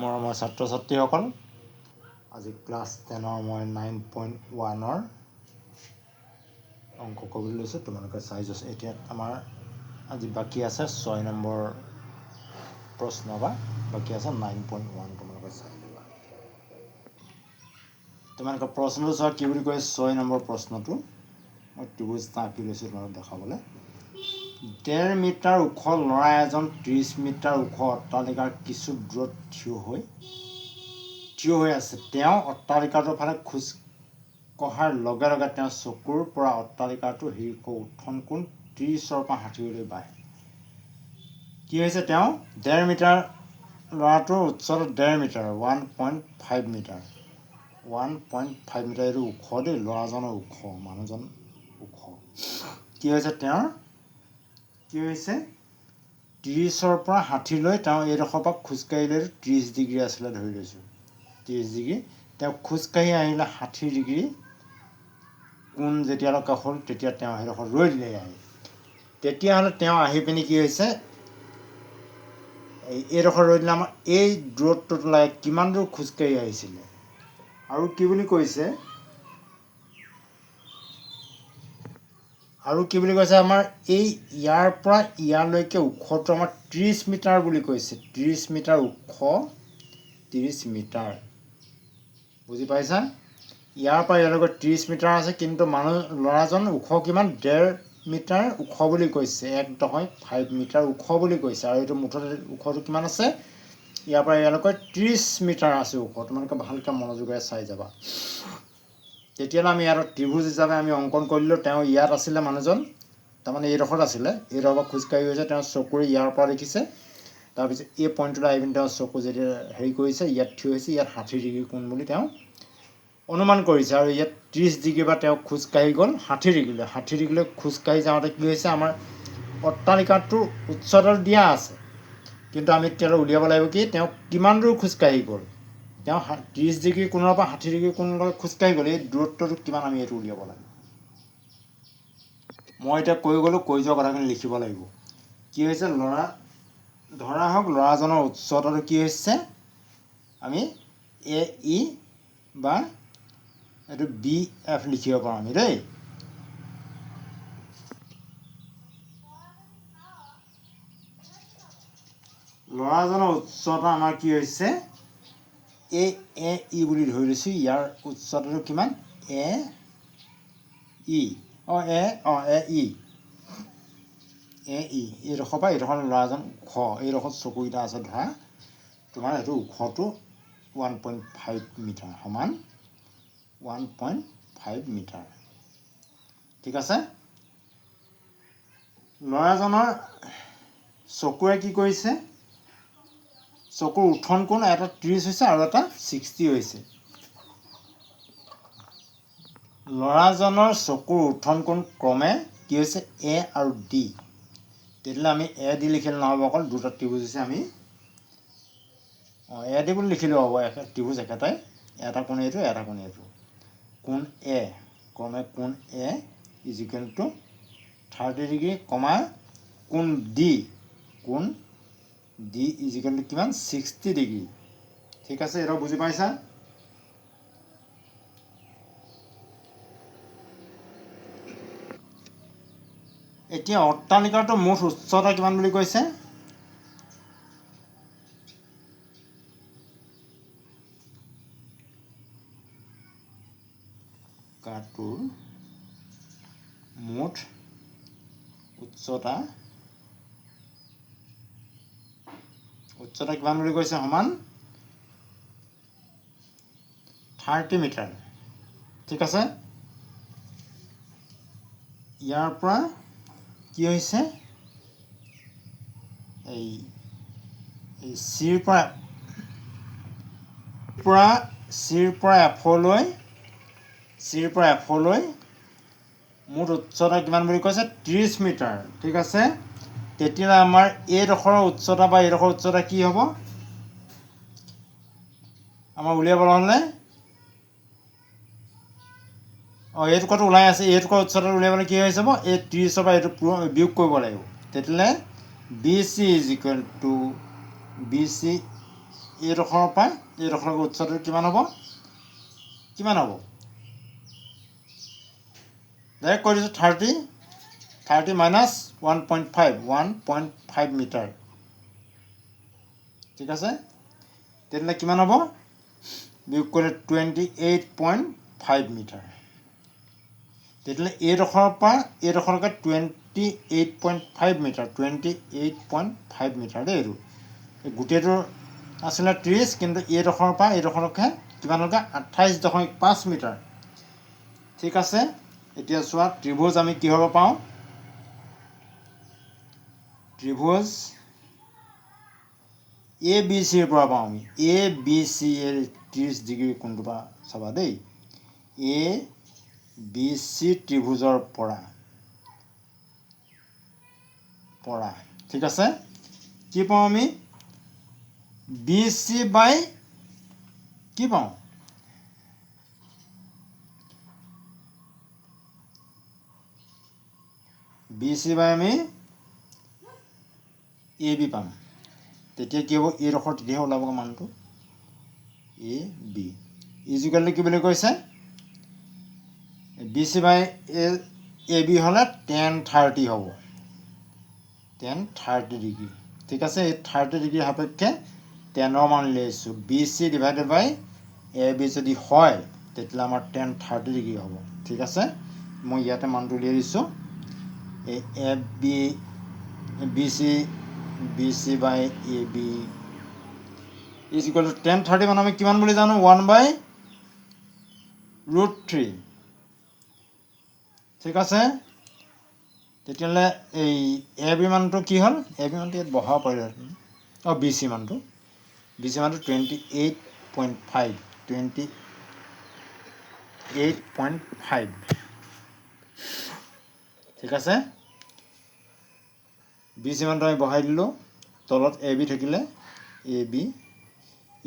মৰমৰ ছাত্ৰ ছাত্ৰীসকল, আজি ক্লাছ 10ৰ মই 9.1ৰ অংক ক'বলৈ লৈছোঁ। তোমালোকে চাই যোৱা। এতিয়া আমাৰ আজি বাকী আছে 6 নম্বৰ প্ৰশ্ন বা বাকী আছে 9.1। তোমালোকে চাই লোৱা। তোমালোকে প্ৰশ্নটো চোৱা কি বুলি কয়। 6 নম্বৰ প্ৰশ্নটো মই ত্ৰিভুজ এটা আঁকি লৈছোঁ তোমালোকক দেখাবলৈ। 1.5 মিটাৰ ওখ ল'ৰা এজন 30 মিটাৰ ওখ অট্টালিকাৰ কিছু দূৰত থিয় হৈ আছে। তেওঁ অট্টালিকাটোৰ ফালে খোজ কঢ়াৰ লগে লগে তেওঁৰ চকুৰ পৰা অট্টালিকাটোৰ শীৰ্ষ উত্থন কোণ 30ৰ পৰা 60লৈ বাঢ়ে। কি হৈছে? তেওঁ 1.5 মিটাৰ, ল'ৰাটোৰ উচ্চতা 1.5 মিটাৰ, 1.5 মিটাৰ, 1.5 মিটাৰ। এইটো ওখ দেই, ল'ৰাজনৰ ওখ, মানুহজন ওখ। কি হৈছে তেওঁৰ? কি হৈছে? 30ৰ পৰা 60লৈ তেওঁ এইডোখৰ পৰা খোজকাঢ়িলে 30 ডিগ্ৰী আছিলে, ধৰি লৈছোঁ 30 ডিগ্ৰী। তেওঁ খোজকাঢ়ি আহিলে 60 ডিগ্ৰী কোণ যেতিয়ালৈকে হ'ল, তেতিয়া তেওঁ সেইডোখৰ ৰৈ দিলে আহি। তেতিয়াহ'লে তেওঁ আহি পিনি কি হৈছে? এইডোখৰ ৰৈ দিলে। আমাৰ এই দূৰত্বটো লাগে কিমান দূৰ খোজকাঢ়ি আহিছিলে। আৰু কি বুলি কৈছে? আমাৰ এই ইয়াৰ পৰা ইয়ালৈকে ওখটো আমাৰ 30 মিটাৰ বুলি কৈছে। 30 মিটাৰ ওখ, 30 মিটাৰ। বুজি পাইছা? ইয়াৰ পৰা ইয়ালৈকে 30 মিটাৰ আছে, কিন্তু ল'ৰাজন ওখ কিমান? 1.5 মিটাৰ ওখ বুলি কৈছে, 1.5 মিটাৰ ওখ বুলি কৈছে। আৰু এইটো মুঠতে ওখটো কিমান আছে? ইয়াৰ পৰা ইয়ালৈকে 30 মিটাৰ আছে ওখ। তোমালোকে ভালকৈ মনোযোগেৰে চাই যাবা। তেতিয়াহ'লে আমি ইয়াত ত্ৰিভুজ হিচাপে আমি অংকন কৰিলোঁ। তেওঁ ইয়াত আছিলে মানুহজন, তাৰমানে এইডোখৰত আছিলে। এইডোখৰ পৰা খোজকাঢ়ি গৈছে, তেওঁ চকুৰে ইয়াৰ পৰা দেখিছে। তাৰপিছত এই পইণ্টটোলৈ আহি পিনি তেওঁ চকু যেতিয়া হেৰি কৰিছে, ইয়াত থিয় হৈছে, ইয়াত 60 ডিগ্ৰী কোণ বুলি তেওঁ অনুমান কৰিছে। আৰু ইয়াত 30 ডিগ্ৰী পৰা তেওঁ খোজকাঢ়ি গ'ল 60 ডিগ্ৰীলৈ। 60 ডিগ্ৰীলৈ খোজকাঢ়ি যাওঁতে কি হৈছে? আমাৰ অট্টালিকাটোৰ উচ্চতাটো দিয়া আছে, কিন্তু আমি তেতিয়ালৈ উলিয়াব লাগিব কি তেওঁ কিমান দূৰ খোজকাঢ়ি গ'ল। তেওঁ 30 ডিগ্ৰী কোণৰ পৰা 60 ডিগ্ৰী কোণলৈ খোজকাঢ়ি গ'ল। এই দূৰত্বটো কিমান আমি এইটো উলিয়াব লাগিব। মই এতিয়া কৈ গ'লোঁ, কৈ যোৱা কথাখিনি লিখিব লাগিব। কি হৈছে? ধৰা হওক ল'ৰাজনৰ উচ্চতাটো কি হৈছে? আমি AE বা এইটো BF লিখিব পাৰোঁ আমি দেই। ল'ৰাজনৰ উচ্চতা আমাৰ কি হৈছে? AE বুলি ধৰি লৈছোঁ। ইয়াৰ উচ্চতাটো কিমান? AE। AE। এইডোখৰ পৰা এইডোখৰ ল'ৰাজন ওখ। এইডোখৰত চকুকেইটা আছে ধৰা। তোমাৰ এইটো ওখটো 1.5 মিটাৰ, সমান 1.5 মিটাৰ। ঠিক আছে? ল'ৰাজনৰ চকুৰে কি কৰিছে? চকুৰ উত্থন কোণ এটা 30 হৈছে আৰু এটা 60 হৈছে। ল'ৰাজনৰ চকুৰ উত্থন কোণ ক্ৰমে কি হৈছে? A আৰু D। তেতিয়াহ'লে আমি AD লিখিলে নহ'ব, অকল দুটা ত্ৰিভুজ হৈছে। আমি AD বুলি লিখিলেও হ'ব, ত্ৰিভুজ একেটাই। এটা কোণ এইটো, এটা কোণ এইটো। কোণ A ক্ৰমে কোণ A ইজিকুৱেল টু 30 ডিগ্ৰী কমা কোণ D ইজিকুৱেল টু কিমান? 60 ডিগ্ৰী। ঠিক আছে? এইটো বুজি পাইছা? এতিয়া অট্টালিকাটোৰ মুঠ উচ্চতা কিমান বুলি কৈছে? অট্টালিকাটোৰ মুঠ উচ্চতা কিমান বুলি কৈছে? সমান 30 মিটাৰ। ঠিক আছে? ইয়াৰ পৰা কি হৈছে? এই চিৰ পৰা এফলৈ মুঠ উচ্চতা কিমান বুলি কৈছে? 30 মিটাৰ। ঠিক আছে? তেতিয়াহ'লে আমাৰ এইডোখৰৰ উচ্চতা বা এইডোখৰ উচ্চতা কি হ'ব? আমাৰ উলিয়াবলৈ হ'লে এইটুকুৰাটো ওলাই আছে। এইটুকুৰা উচ্চতাটো উলিয়াবলৈ কি হৈ যাব? এই 30ৰ পৰা এইটো বিয়োগ কৰিব লাগিব। তেতিয়াহ'লে BC ইজিকুৱেল টু BC এইডোখৰৰ পৰা এইডোখৰলৈকে উচ্চতাটো কিমান হ'ব ডাইৰেক্ট কৈ দিছোঁ 30 মাইনাছ 1.5 মিটাৰ ঠিক আছে তেতিয়াহ'লে কিমান হ'ব বিয়োগ কৰিলে 28.5 মিটাৰ তেতিয়াহ'লে এইডোখৰৰ পৰা এইডোখৰলৈকে 28.5 মিটাৰ 28.5 মিটাৰ দেই এইটো গোটেইটো আছিলে 30 কিন্তু এইডোখৰৰ পৰা এইডোখৰলৈকে কিমানলৈকে 28.5 মিটাৰ ঠিক আছে এতিয়া চোৱা ত্ৰিভুজ আমি কি হ'ব পাওঁ ত্ৰিভুজ ABC ৰ পৰা পাওঁ আমি ABC এৰ 30 ডিগ্ৰী কোণটো পৰা চাবা দেই ABC ত্ৰিভুজৰ পৰা ঠিক আছে কি পাওঁ আমি BC বাই কি পাওঁ BC বাই আমি AB পাম তেতিয়া কি হ'ব এইডোখৰ তেতিয়াহে ওলাব মানটো AB ইজিকেল কি বুলি কৈছে BC বাই AB হ'লে tan 30 হ'ব tan 30 ডিগ্ৰী ঠিক আছে এই 30 ডিগ্ৰী সাপেক্ষে tan মান লৈছোঁ BC ডিভাইডেড বাই AB যদি হয় তেতিয়াহ'লে আমাৰ tan 30 ডিগ্ৰী হ'ব ঠিক আছে মই ইয়াতে মানটো উলিয়াই দিছোঁ এই BC by AB is equal to tan 30 মানে আমি কিমান বুলি জানো 1/√3 ঠিক আছে তেতিয়াহ'লে এই AB মানটো কি হ'ল AB মানটো ইয়াত বহাব পাৰিলে BC মানটো 28.5 ঠিক আছে BC মানটো আমি বহাই দিলোঁ তলত AB থাকিলে AB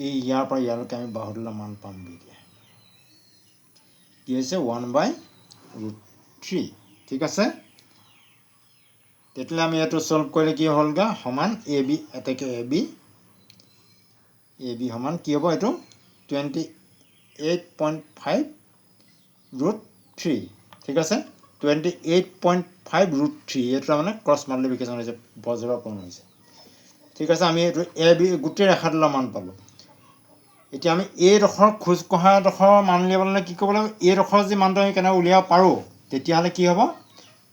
এই ইয়াৰ পৰা ইয়ালৈকে আমি বাহুটোৰ মান পাম এতিয়া কি হৈছে 1/√3 ঠিক আছে তেতিয়াহ'লে আমি এইটো সলভ কৰিলে কি হ'লগা সমান AB এটাকে AB সমান কি হ'ব এইটো 28.5√3 ঠিক আছে 28.5√3 এইটো মানে ক্ৰছ মাল্টিপ্লিকেশ্যন হৈছে বজ্ৰকৰণ হৈছে ঠিক আছে আমি এইটো AB গোটেই ৰেখাটোৰ মান পালোঁ এতিয়া আমি এইডোখৰ খোজ কঢ়াডোখৰ মান উলিয়াবলৈ কি কৰিব লাগিব এইডোখৰ যি মানটো আমি কেনেকৈ উলিয়াব পাৰোঁ তেতিয়াহ'লে কি হ'ব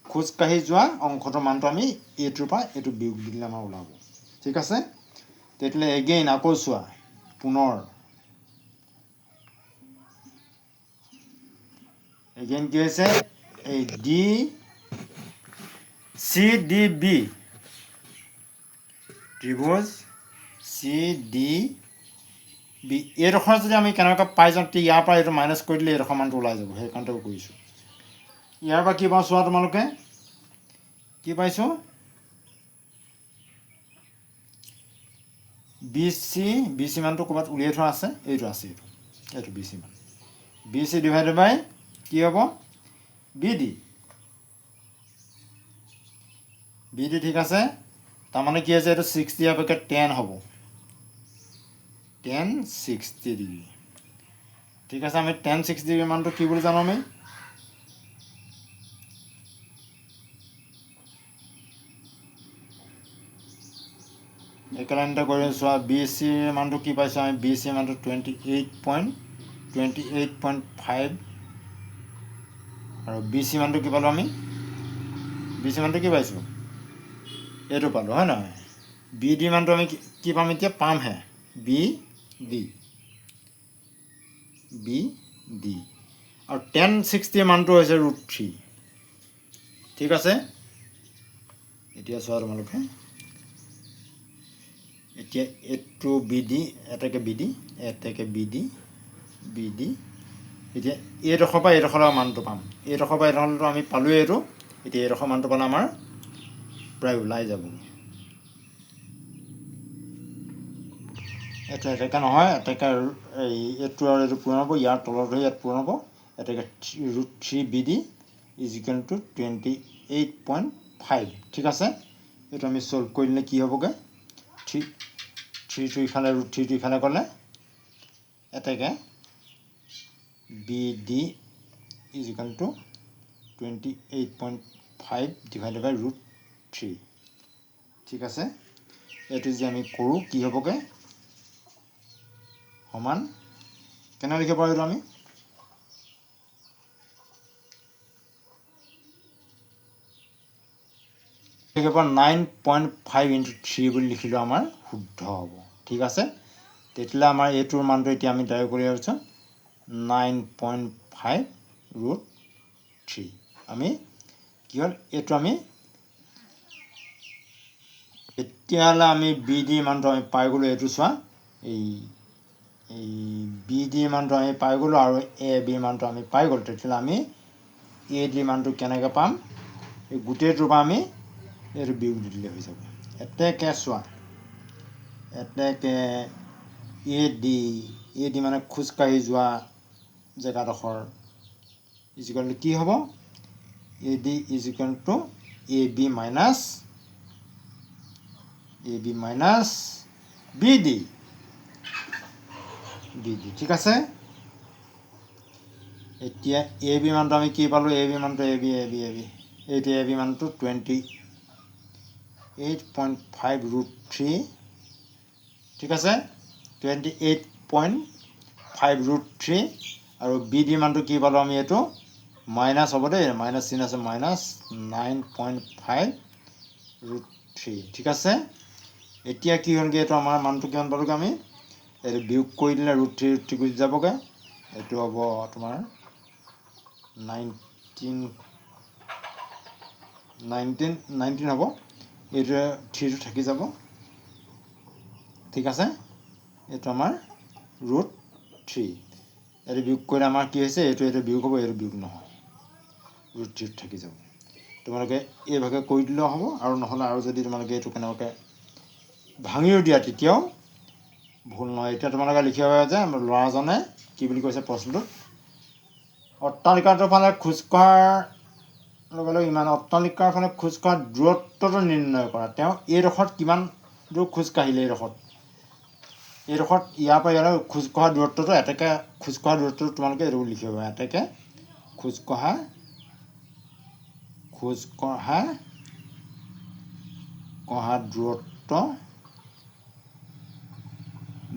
খোজ কাঢ়ি যোৱা অংশটোৰ মানটো আমি এইটোৰ পৰা এইটো বিয়োগ দিলে আমাৰ ওলাব ঠিক আছে তেতিয়াহ'লে এগেইন আকৌ চোৱা পুনৰ এগেইন কি হৈছে এই CDB ত্ৰিভুজ CDB এইডোখৰ যদি আমি কেনেকৈ পাই যাওঁ ইয়াৰ পৰা এইটো মাইনাছ কৰি দিলে এইডোখৰ মানটো ওলাই যাব সেইকাৰণে কৰিছোঁ ইয়াৰ পৰা কি পাওঁ চোৱা তোমালোকে কি পাইছোঁ BC মানটো ক'ৰবাত উলিয়াই থোৱা আছে এইটো আছে এইটো BC মান BC ডিভাইডেড বাই কি হ'ব BD ঠিক আছে তাৰমানে কি হৈছে এইটো 60 অপেক্ষা 10 হ'ব tan 60 ডিগ্ৰী ঠিক আছে আমি tan 60 ডিগ্ৰী মানটো কি বুলি জানো আমি একেলাইনটা কৰি চোৱা BC মানটো কি পাইছোঁ আমি BC মানটো 28.5 আৰু BC মানটো কি পালোঁ আমি BC মানটো কি পাইছোঁ এইটো পালোঁ হয় নহয় BD মানটো আমি কি পাম এতিয়া পামহে BD আৰু tan 60 মানটো হৈছে √3 ঠিক আছে এতিয়া চোৱা তোমালোকে এতিয়া এইটো BD এটাকে BD এতিয়া এইডোখৰ পৰা এইডোখৰ মানটো পাম এইডোখৰ পৰা এইডোখৰটো আমি পালোঁৱে এইটো এতিয়া এইডোখৰ মানটো পালে আমাৰ প্ৰায় ওলাই যাব এটা এটাকে নহয় এটাকে এইটো আৰু এইটো পূৰণ হ'ব ইয়াৰ তলত হৈ ইয়াত পূৰণ হ'ব এটাকে √3 BD ইজ ইকুৱেল টু 28.5 ঠিক আছে এইটো আমি সলভ কৰি দিলে কি হ'বগৈ 3 ইফালে √3 ইফালে গ'লে এটাকে BD is equal to 28.5 divided by √3 ঠিক আছে এইটো যে আমি কৰোঁ কি হ'বগে সমান কেনে লিখিব পাৰোঁ আমি লিখিব 9.5 into 3 বুলি লিখিলোঁ আমাৰ শুদ্ধ হ'ব ঠিক আছে তেতিয়াহ'লে আমাৰ এইটোৰ মানটো এতিয়া আমি ডাইৰেক্ট কৰি আছোঁ 9.5 √3 আমি কি হ'ল এইটো আমি এতিয়াহ'লে আমি BD মানটো আমি পাই গ'লোঁ এইটো চোৱা এই BD মানটো আমি পাই গ'লোঁ আৰু AB মানটো আমি পাই গ'লোঁ তেতিয়াহ'লে আমি AD মানটো কেনেকৈ পাম এই গোটেইটোৰ পৰা আমি এইটো বিয়োগ দি দিলে হৈ যাব এতেকে চোৱা এতেকে AD মানে খোজকাঢ়ি যোৱা জেগাডোখৰ ইজিকেল টু কি হ'ব AD equal to AB minus BD ঠিক আছে এতিয়া AB মানটো আমি কি পালোঁ AB মানটো AB এইটো AB মানটো 28.5 √3 ঠিক আছে 28.5 √3 আৰু BD মানটো কি পালোঁ আমি এইটো মাইনাছ হ'ব দেই মাইনাছ চিন আছে মাইনাছ 9.5 √3 ঠিক আছে এতিয়া কি হ'লগৈ এইটো আমাৰ মানটো কিমান পালোঁগৈ আমি এইটো বিয়োগ কৰি দিলে √3 গুচি যাবগৈ এইটো হ'ব তোমাৰ 19 হ'ব এইটো 3টো থাকি যাব ঠিক আছে এইটো আমাৰ √3 এইটো বিয়োগ কৰিলে আমাৰ কি হৈছে এইটো বিয়োগ হ'ব এইটো বিয়োগ নহয় √3 থাকি যাব তোমালোকে এইভাগে কৰি দিলেও হ'ব আৰু নহ'লে আৰু যদি তোমালোকে এইটো কেনেবাকৈ ভাঙিও দিয়া তেতিয়াও ভুল নহয় এতিয়া তোমালোকে লিখিব পাৰে যে ল'ৰাজনে কি বুলি কৈছে প্ৰশ্নটোত অট্টালিকাটোৰ ফালে খোজকঢ়াৰ লগে লগে ইমান অট্টালিকাৰ ফালে খোজকঢ়াৰ দূৰত্বটো নিৰ্ণয় কৰা তেওঁ এইডোখৰত কিমান দূৰ খোজকাঢ়িলে এইডোখৰত ইয়াৰ পৰা ইয়ালৈ খোজকঢ়া দূৰত্বটো এটাকে খোজকঢ়া দূৰত্বটো তোমালোকে এইটো লিখিব পাৰে এটাকে খোজকঢ়া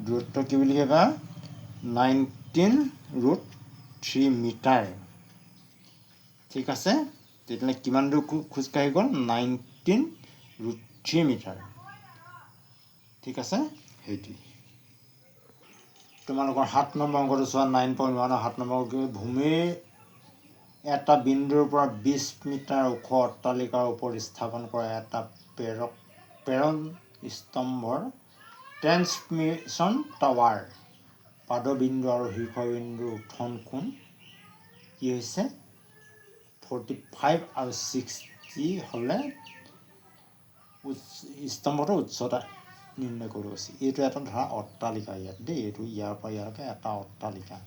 দূৰত্ব কি বুলি লিখিবা 19 √3 মিটাৰ ঠিক আছে তেতিয়াহ'লে কিমান দূৰ খোজকাঢ়ি গ'ল 19 √3 মিটাৰ ঠিক আছে সেইটোৱে তোমালোকৰ 7 নম্বৰ অংকটো চোৱা 9.1 7 নম্বৰ ভূমিৰ এটা বিন্দুৰ পৰা 20 মিটাৰ ওখ অট্টালিকাৰ ওপৰত স্থাপন কৰা এটা প্ৰেৰণ স্তম্ভৰ ট্ৰেন্সমিশ্যন টাৱাৰ পাদবিন্দু আৰু শীৰ্ষবিন্দুৰ উত্থন কোণ কি হৈছে 45 আৰু 60 হ'লে স্তম্ভটোৰ উচ্চতা নিৰ্ণয় কৰিব গৈছে এইটো এটা ধৰা অট্টালিকা ইয়াত দেই এইটো ইয়াৰ পৰা ইয়ালৈকে এটা অট্টালিকা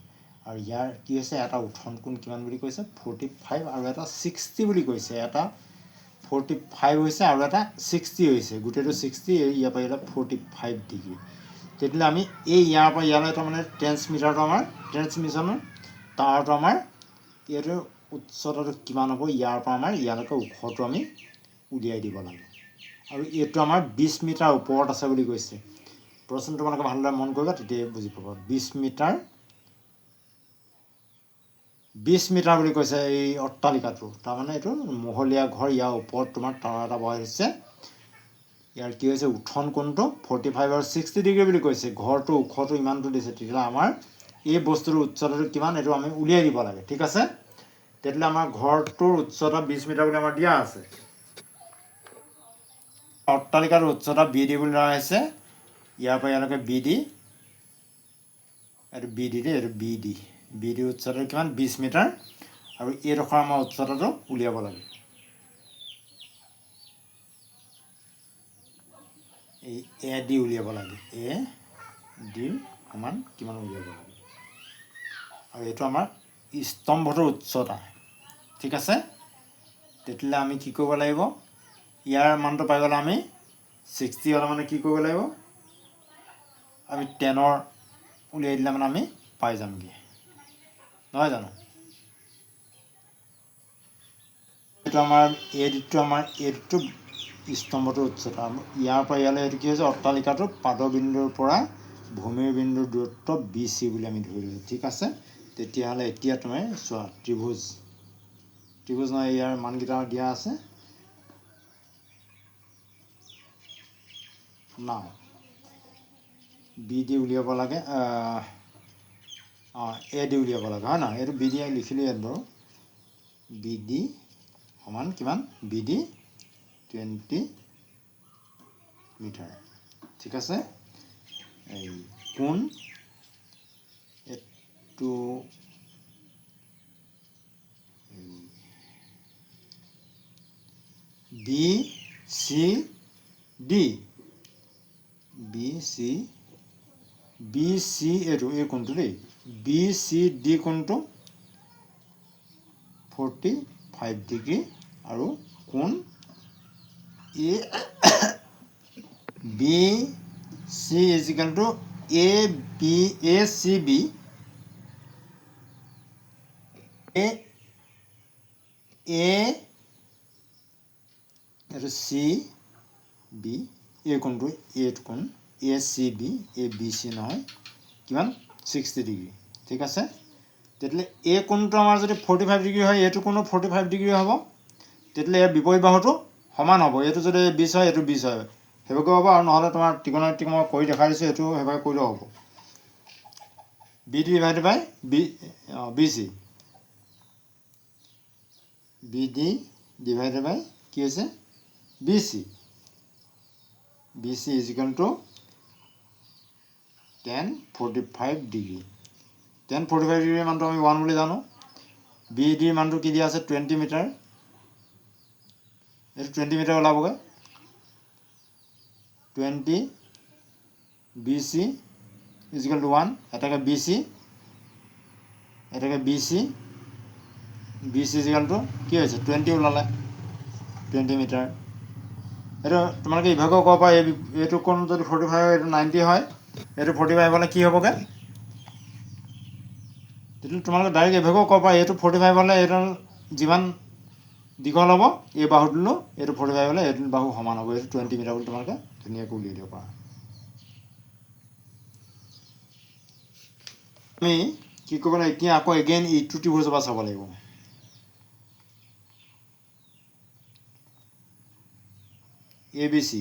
আৰু ইয়াৰ কি হৈছে এটা উত্থন কোণ কিমান বুলি কৈছে 45 আৰু এটা 60 বুলি কৈছে এটা 45 হৈছে আৰু এটা 60 হৈছে গোটেইটো 60 ইয়াৰ পৰা ইয়ালৈ 45 ডিগ্ৰী তেতিয়াহ'লে আমি এই ইয়াৰ পৰা ইয়ালৈ তাৰমানে ট্ৰেন্সমিশ্যনৰ টাৱাৰটো আমাৰ এইটো উচ্চতাটো কিমান হ'ব ইয়াৰ পৰা আমাৰ ইয়ালৈকে ওখটো আমি উলিয়াই দিব লাগে আৰু এইটো আমাৰ 20 মিটাৰ ওপৰত আছে বুলি কৈছে প্ৰশ্নটো তোমালোকে ভালদৰে মন কৰিবা তেতিয়াই বুজি পাবা 20 মিটাৰ বুলি কৈছে এই অট্টালিকাটো তাৰমানে এইটো মহলীয়া ঘৰ ইয়াৰ ওপৰত তোমাৰ টাৱাৰ এটা বহাই দিছে ইয়াৰ কি হৈছে উত্থন কোণটো 45 আৰু 60 ডিগ্ৰী বুলি কৈছে ঘৰটো ওখটো ইমানটো দিছে তেতিয়াহ'লে আমাৰ এই বস্তুটোৰ উচ্চতাটো কিমান এইটো আমি উলিয়াই দিব লাগে ঠিক আছে তেতিয়াহ'লে আমাৰ ঘৰটোৰ উচ্চতা 20 মিটাৰ বুলি আমাৰ দিয়া আছে অট্টালিকাটোৰ উচ্চতা BD বুলি ধৰা হৈছে ইয়াৰ পৰা ইয়ালৈকে BD এইটো BD দেই এইটো BD উচ্চতা কিমান 20 মিটাৰ আৰু এইডোখৰ আমাৰ উচ্চতাটো উলিয়াব লাগে এই AD উলিয়াব লাগে AD সমান কিমান উলিয়াব লাগে আৰু এইটো আমাৰ স্তম্ভটোৰ উচ্চতা ঠিক আছে তেতিয়াহ'লে আমি কি কৰিব লাগিব ইয়াৰ মানটো পাই গ'লে আমি 60 হ'লে মানে কি কৰিব লাগিব আমি 10 উলিয়াই দিলে মানে আমি পাই যামগৈ নহয় জানো এইটো আমাৰ এইটো স্তম্ভটোৰ উচ্চতা ইয়াৰ পৰা ইয়ালৈ এইটো কি হৈছে অট্টালিকাটোৰ পাদবিন্দুৰ পৰা ভূমিৰ বিন্দুৰ দূৰত্ব BC বুলি আমি ধৰি লৈছোঁ ঠিক আছে তেতিয়াহ'লে এতিয়া তুমি চোৱা ত্ৰিভুজ নহয় ইয়াৰ মানকেইটা দিয়া আছে নাও BD উলিয়াব লাগে AD উলিয়াব লাগে হয় নহয় এইটো BD লিখিলোঁ ইয়াত বাৰু BD সমান কিমান BD 20 মিটাৰ ঠিক আছে এই কোণ এইটো BCD এইটো এই কোণটো দেই BCD কোণটো 45 ডিগ্ৰী আৰু কোণ BC is equal to ACB এইটো CB এই কোণটো এইটো কোণ ACB ABC নহয় কিমান 60 ডিগ্ৰী ঠিক আছে তেতিয়াহ'লে এই কোণটো আমাৰ যদি 45 ডিগ্ৰী হয় এইটো কোণো 45 ডিগ্ৰী হ'ব তেতিয়াহ'লে ইয়াৰ বিপৰীত বাহুটো সমান হ'ব এইটো যদি 20 হয় এইটো 20 হয় সেইভাগে হ'ব আৰু নহ'লে তোমাৰ ত্ৰিকোণমিতিক মই কৰি দেখাই দিছোঁ এইটো সেইভাগে কৰিলেও হ'ব BD divided by BC BD divided by কি হৈছে BC is equal to 1045 degree 1045 ডিগ্ৰীৰ মানটো আমি 1 বুলি জানো BD মানটো কি দিয়া আছে 20 মিটাৰ এইটো 20 metre ওলাবগৈ 20 BC is equal to 1 এটাকে BC is equal to কি হৈছে 20 ওলালে 20 মিটাৰ এইটো তোমালোকে ইভাগেও ক'ব পাৰা এইটো কোণ যদি 45 হয় এইটো 90 হয় এইটো 45 হ'লে কি হ'বগৈ তেতিয়া তোমালোকে ডাইৰেক্ট ইভাগেও ক'ব পাৰা এইটো 45 হ'লে এইটো যিমান দীঘল হ'ব এই বাহুটোলৈ এইটো 45 হ'লে এইটো বাহু সমান হ'ব এইটো 20 মিটাৰ বুলি তোমালোকে ধুনীয়াকৈ উলিয়াই দিব পাৰা আমি কি কৰিব লাগিব এতিয়া আকৌ এগেইন ইটো ত্ৰিভুজৰ পৰা চাব লাগিব ABC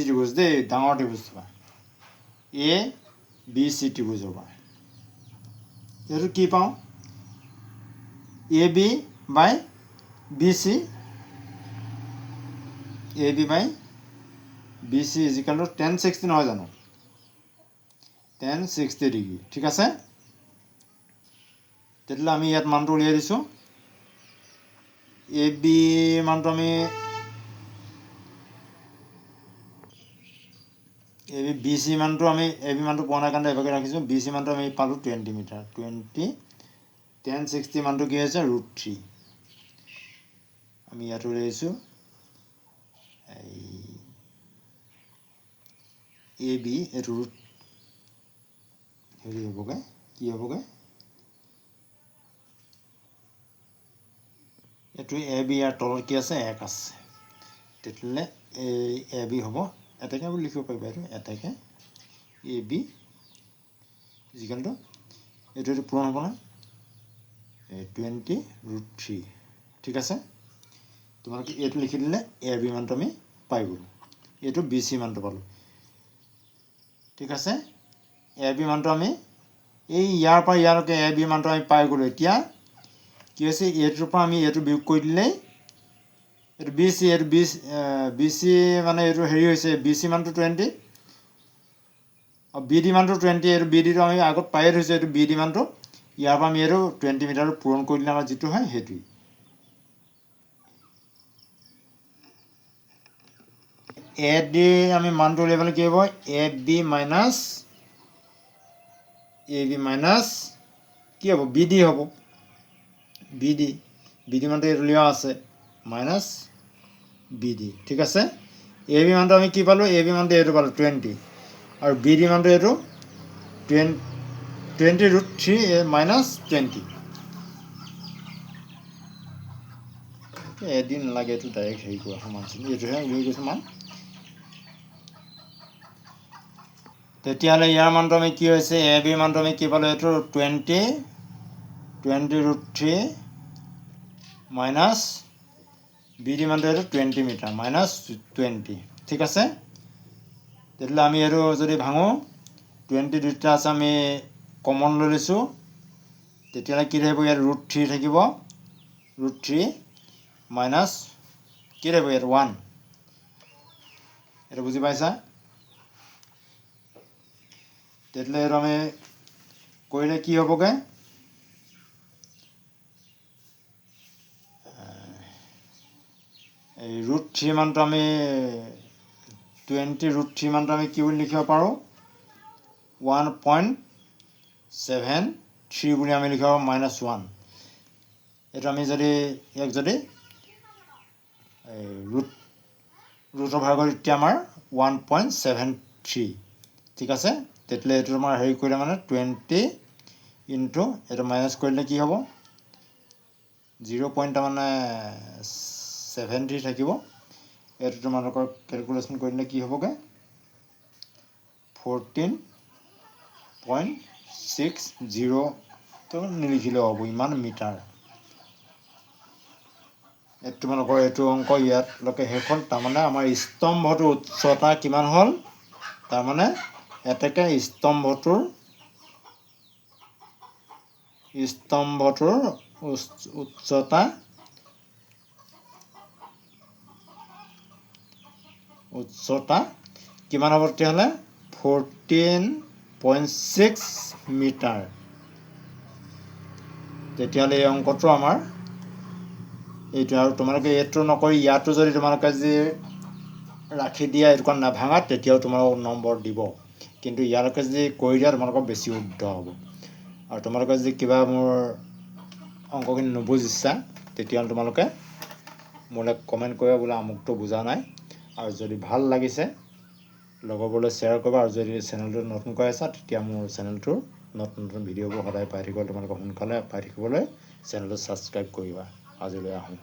ত্ৰিভুজ দেই ডাঙৰ ত্ৰিভুজৰ পৰা ABC ত্ৰিভুজৰ পৰা এইটো কি পাওঁ AB by BC is equal to 1060 নহয় জানো 1060 ডিগ্ৰী ঠিক আছে তেতিয়াহ'লে আমি ইয়াত মানটো উলিয়াই দিছোঁ AB মানটো আমি BC মানটো আমি AB মানটো পোৱা নাই কাৰণে এভাগে ৰাখিছোঁ BC মানটো আমি পালোঁ 20 মিটাৰ 1060 মানটো কি হৈছে √3 আমি ইয়াত উলিয়াইছোঁ AB এইটো হেৰি হ'বগৈ কি হ'বগৈ এইটো AB ইয়াৰ তলত কি আছে 1 আছে তেতিয়াহ'লে এই AB হ'ব এটাকে বুলি লিখিব পাৰিবা এইটো এটাকে AB যিকানটো এইটো পূৰণ হ'ব না 20√3 ঠিক আছে তোমালোকে এইটো লিখি দিলে AB মানটো আমি পাই গ'লোঁ এইটো BC মানটো পালোঁ ঠিক আছে AB মানটো আমি এই ইয়াৰ পৰা ইয়ালৈকে AB মানটো আমি পাই গ'লোঁ এতিয়া কি হৈছে এইটোৰ পৰা আমি এইটো বিয়োগ কৰি দিলেই এইটো BC মানে এইটো হেৰি হৈছে BC মানটো 20 আৰু BD মানটো 20 এইটো BDটো আমি আগত পায়ে থৈছোঁ এইটো BD মানটো ইয়াৰ পৰা আমি এইটো 20 মিটাৰটো পূৰণ কৰি দিলে আমাৰ যিটো হয় সেইটোৱেই AD আমি মানটো উলিয়াবলৈ কি হ'ব AB মাইনাছ কি হ'ব BD হ'ব BD মানটো এইটো উলিওৱা আছে মাইনাছ BD ঠিক আছে AB মানটো আমি কি পালোঁ AB মানটো এইটো পালোঁ 20 আৰু বিৰ মানটো এইটো 20√3 মাইনাছ 20 এদিন নালাগে এইটো ডাইৰেক্ট হেৰি কৰা সমানচিন এইটোহে উলিয়াই গৈছোঁ মান তেতিয়াহ'লে ইয়াৰ মানটো আমি কি হৈছে এ বিৰ মানটো আমি কি পালোঁ এইটো 20√3 মাইনাছ বিৰ মানটো এইটো 20 মিটাৰ মাইনাছ 20 ঠিক আছে তেতিয়াহ'লে আমি এইটো যদি ভাঙোঁ 20 দুটা আছে আমি কমন লৈ লৈছোঁ তেতিয়াহ'লে কি থাকিব ইয়াত √3 থাকিব √3 মাইনাছ কি থাকিব ইয়াত 1 এইটো বুজি পাইছা তেতিয়াহ'লে এইটো আমি কৰিলে কি হ'বগৈ এই √3 মানটো আমি 20√3 মানটো আমি কি বুলি লিখিব পাৰোঁ 1.73 বুলি আমি লিখিব পাৰোঁ -1 এইটো আমি যদি ইয়াক যদি ৰুট অভাৰ কৰি তেতিয়া আমাৰ 1.73 ঠিক আছে তেতিয়াহ'লে এইটো আমাৰ হেৰি কৰিলে মানে 20 ইনটু এইটো মাইনাছ কৰিলে কি হ'ব 0.73 থাকিব এইটো তোমালোকৰ কেলকুলেশ্যন কৰিলে কি হ'বগৈ 14.60 তো নিলিখিলেও হ'ব ইমান মিটাৰ তোমালোকৰ এইটো অংক ইয়াতলৈকে শেষ হ'ল তাৰমানে আমাৰ স্তম্ভটোৰ উচ্চতা কিমান হ'ল তাৰমানে এতেকে স্তম্ভটোৰ উচ্চতা কিমান হ'ব তেতিয়াহ'লে 14.6 মিটাৰ তেতিয়াহ'লে এই অংকটো আমাৰ এইটো আৰু তোমালোকে এইটো নকৰি ইয়াতো যদি তোমালোকে যদি ৰাখি দিয়া এইটো নাভাঙা তেতিয়াও তোমালোকক নম্বৰ দিব কিন্তু ইয়ালৈকে যদি কৰি দিয়া তোমালোকৰ বেছি শুদ্ধ হ'ব আৰু তোমালোকে যদি কিবা মোৰ অংকখিনি নুবুজিছা তেতিয়াহ'লে তোমালোকে মোলৈ কমেণ্ট কৰিবা বোলে আমুকটো বুজা নাই আৰু যদি ভাল লাগিছে লগৰবোৰলৈ শ্বেয়াৰ কৰিবা আৰু যদি চেনেলটো নতুনকৈ আছা তেতিয়া মোৰ চেনেলটোৰ নতুন নতুন ভিডিঅ'বোৰ সদায় পাই থাকিবলৈ তোমালোকে সোনকালে পাই থাকিবলৈ চেনেলটো ছাবস্ক্ৰাইব কৰিবা আজিলৈ আহোঁ